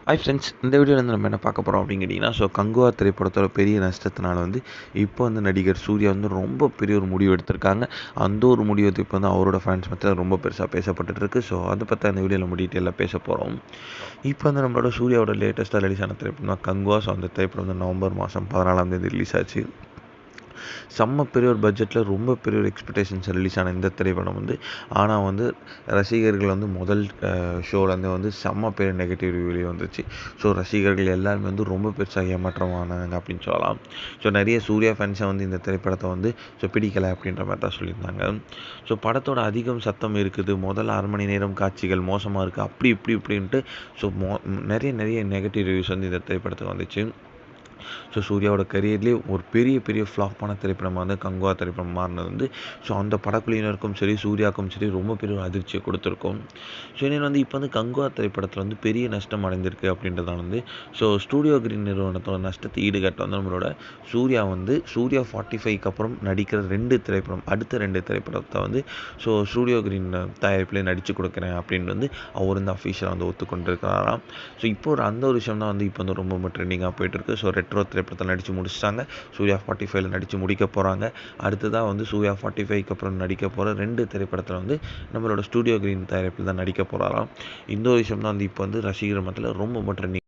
Hi friends, இந்த வீடியோவில் நம்ம என்ன பார்க்க போகிறோம் அப்படின்னு கேட்டிங்கன்னா, கங்குவா திரைப்படத்தோட பெரிய நஷ்டத்தினால இப்போ நடிகர் சூர்யா ரொம்ப பெரிய ஒரு முடிவு எடுத்திருக்காங்க. அந்த ஒரு முடிவு இப்போ அவரோட ஃபேன்ஸ் மத்தியில் ரொம்ப பெருசாக பேசப்பட்டுட்டு இருக்கு. அதை பற்றி அந்த வீடியோவில் நம்ம டீட்டெயிலாக பேச போகிறோம். இப்போ நம்மளோட சூர்யாவோட லேட்டஸ்ட்டாக ரிலீஸ் ஆன திரைப்படம் தான் கங்குவா. அந்த திரைப்படம் நவம்பர் மாதம் 14ஆம் தேதி ரிலீஸ் ஆச்சு. செம்ம பெரிய ஒரு பட்ஜெட்டில் ரொம்ப பெரிய ஒரு எக்ஸ்பெக்டேஷன்ஸ் ரிலீஸ் ஆன இந்த திரைப்படம் ஆனால் ரசிகர்கள் முதல் ஷோலேருந்து செம்ம பெரிய நெகட்டிவ் ரிவ்யூ வந்துச்சு. ரசிகர்கள் எல்லாருமே ரொம்ப பெருசாக ஏமாற்றமானாங்க அப்படின்னு சொல்லலாம். நிறைய சூர்யா ஃபேன்ஸை இந்த திரைப்படத்தை பிடிக்கலை அப்படின்ற மாதிரி தான் சொல்லியிருந்தாங்க. படத்தோட அதிகம் சத்தம் இருக்குது, முதல் 1/2 மணி நேரம் காட்சிகள் மோசமாக இருக்குது, அப்படி இப்படின்ட்டு நிறைய நெகட்டிவ் ரிவ்யூஸ் இந்த திரைப்படத்துக்கு வந்துச்சு. சூர்யாவோட கரியர்லேயே ஒரு பெரிய ஃப்ளாப்பான திரைப்படமாக கங்குவா திரைப்படம் மாறினது அந்த படக்குழுவினருக்கும் சரி சூர்யாவுக்கும் சரி ரொம்ப பெரிய ஒரு அதிர்ச்சியை கொடுத்துருக்கோம். இன்னும் இப்போ கங்குவா திரைப்படத்தில் பெரிய நஷ்டம் அடைந்திருக்கு அப்படின்றதால ஸ்டூடியோ கிரீன் நிறுவனத்தோட நஷ்டத்தை ஈடுகட்ட நம்மளோட சூர்யா சூர்யா 45க்கு அப்புறம் நடிக்கிற அடுத்த 2 திரைப்படத்தை ஸ்டூடியோ கிரீன் தயாரிப்பில் நடித்து கொடுக்குறேன் அப்படின்னு அவர் அஃபீஷியலாக ஒத்துக்கொண்டிருக்கிறாராம். இப்போ அந்த ஒரு விஷயம் தான் இப்போ ரொம்ப ட்ரெண்டிங்காக போயிட்டுருக்கு. ரெட்ரோ திரைப்படத்தில் நடித்து முடிச்சிட்டாங்க. சூர்யா 45ல் நடித்து முடிக்க போகிறாங்க. அடுத்ததாக சூர்யா 45க்கு அப்புறம் நடிக்க போகிற 2 திரைப்படத்தில் நம்மளோட ஸ்டூடியோ கிரீன் தயாரிப்பில் தான் நடிக்க போகிறாராம். இந்த ஒரு விஷயம் தான் இப்போ ரசிகர் மத்தியில் ரொம்ப ட்ரெண்டிங்.